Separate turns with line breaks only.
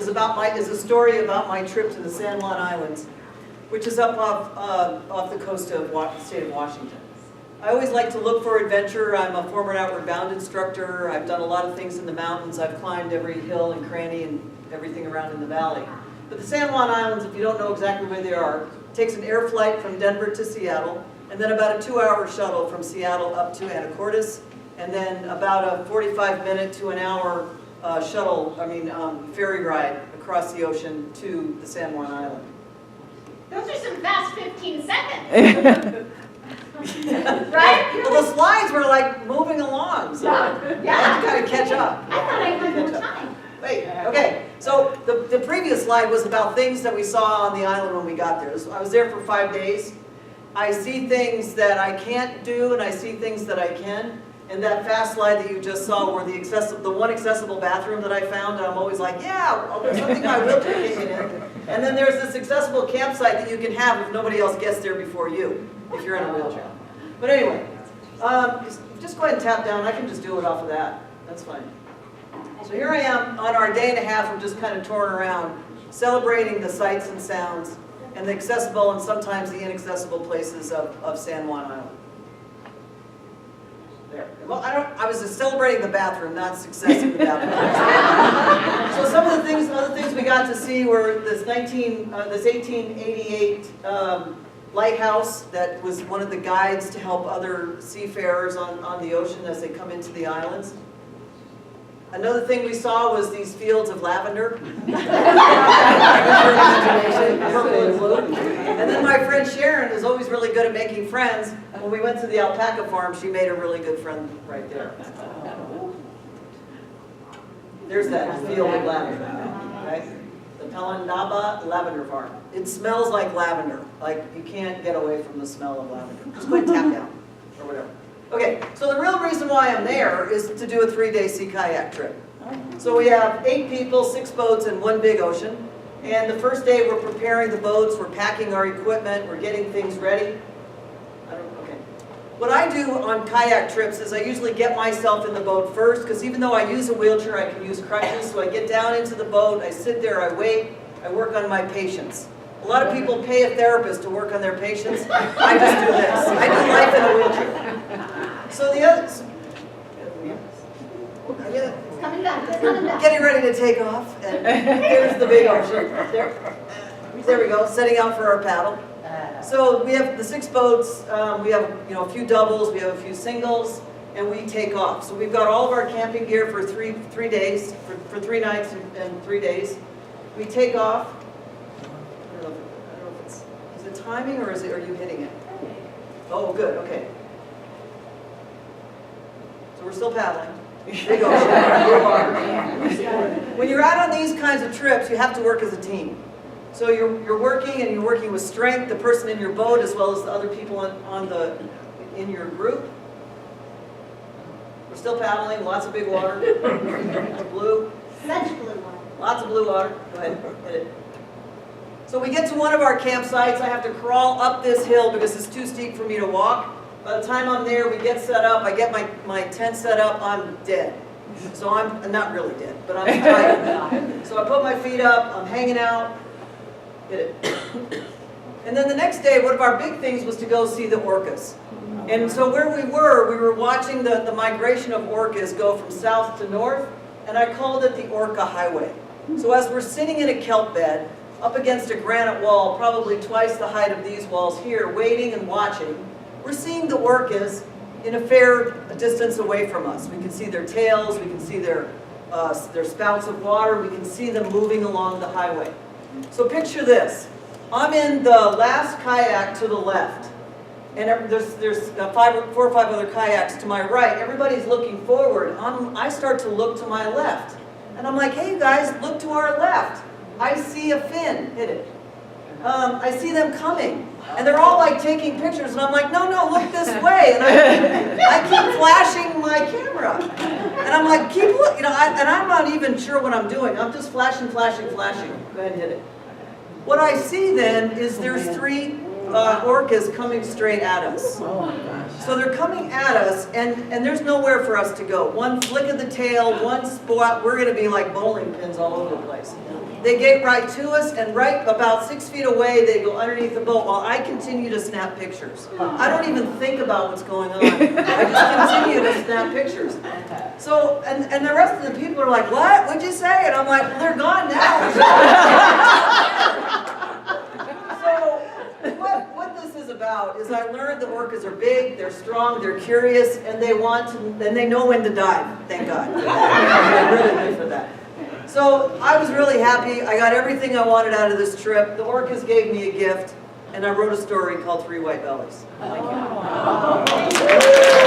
is a story about my trip to the San Juan Islands, which is up off the coast of the state of Washington. I always like to look for adventure. I'm a former Outward Bound instructor. I've done a lot of things in the mountains. I've climbed every hill and cranny and everything around in the valley. But the San Juan Islands, if you don't know exactly where they are, takes an air flight from Denver to Seattle, and then about a 2-hour shuttle from Seattle up to Anacortes, and then about a 45-minute to an hour ferry ride across the ocean to the San Juan Island.
Those are some fast 15 seconds. Right?
Well, the slides were like moving along, so I had to kind of catch up.
I thought I had more time.
Wait, okay. So the previous slide was about things that we saw on the island when we got there. So I was there for 5 days. I see things that I can't do, and I see things that I can. And that fast slide that you just saw were the one accessible bathroom that I found, and I'm always like, yeah, there's something my wheelchair can get in. And then there's this accessible campsite that you can have if nobody else gets there before you, if you're in a wheelchair. But anyway, just go ahead and tap down. I can just do it off of that. That's fine. So here I am on our day and a half of just kind of touring around, celebrating the sights and sounds and the accessible and sometimes the inaccessible places of San Juan Island. There. Well, I was just celebrating the bathroom, not success in the bathroom. So some of the other things we got to see were this 1888 lighthouse that was one of the guides to help other seafarers on the ocean as they come into the islands. Another thing we saw was these fields of lavender. Purple and blue. And then my friend Sharon is always really good at making friends. When we went to the alpaca farm, she made a really good friend right there. There's that field of lavender, right? The Palandaba Lavender Farm. It smells like lavender. Like you can't get away from the smell of lavender. Just go ahead and tap down or whatever. Okay, so the real reason why I'm there is to do a 3-day sea kayak trip. So we have 8 people, 6 boats, and 1 big ocean. And the first day we're preparing the boats, we're packing our equipment, we're getting things ready. Okay. What I do on kayak trips is I usually get myself in the boat first, because even though I use a wheelchair, I can use crutches. So I get down into the boat, I sit there, I wait, I work on my patience. A lot of people pay a therapist to work on their patience. I just do this. I do life in a wheelchair. So the others,
It's coming back. It's coming back.
getting ready to take off, and here's the big ocean. There we go, setting out for our paddle. So we have the 6 boats. We have a few doubles, we have a few singles, and we take off. So we've got all of our camping gear for 3 days, for 3 nights and 3 days. We take off. I don't know if is it timing or are you hitting it? Oh, good. Okay. So we're still paddling. Big ocean, blue water. When you're out on these kinds of trips, you have to work as a team. So you're working, and you're working with strength, the person in your boat as well as the other people in your group. We're still paddling, lots of big water. Blue.
Such blue water.
Lots of blue water. Go ahead, hit it. So we get to one of our campsites. I have to crawl up this hill because it's too steep for me to walk. By the time I'm there, we get set up, I get my tent set up, I'm dead. So I'm not really dead, but I'm tired. So I put my feet up, I'm hanging out, hit it. And then the next day, one of our big things was to go see the orcas. And so where we were watching the migration of orcas go from south to north, and I called it the Orca Highway. So as we're sitting in a kelp bed, up against a granite wall, probably twice the height of these walls here, waiting and watching, we're seeing the orcas in a fair distance away from us. We can see their tails, we can see their spouts of water, we can see them moving along the highway. So picture this. I'm in the last kayak to the left, and there's 4 or 5 other kayaks to my right. Everybody's looking forward. I start to look to my left, and I'm like, hey guys, look to our left. I see a fin. Hit it. I see them coming. And they're all like taking pictures, and I'm like, no, look this way. And I keep flashing my camera. And I'm like, keep look, and I'm not even sure what I'm doing. I'm just flashing. Go ahead and hit it. What I see then is there's 3 orcas coming straight at us.
Oh my gosh.
So they're coming at us, and there's nowhere for us to go. One flick of the tail, one spot, we're gonna be like bowling pins all over the place. They get right to us, and right about 6 feet away, they go underneath the boat while I continue to snap pictures. I don't even think about what's going on. I just continue to snap pictures. So, and the rest of the people are like, what? What'd you say? And I'm like, well, they're gone now. So, what this is about is I learned the orcas are big, they're strong, they're curious, and they want to, and they know when to dive, thank God. They're really good for that. So I was really happy. I got everything I wanted out of this trip. The orcas gave me a gift, and I wrote a story called 3 White Bellies. Thank you.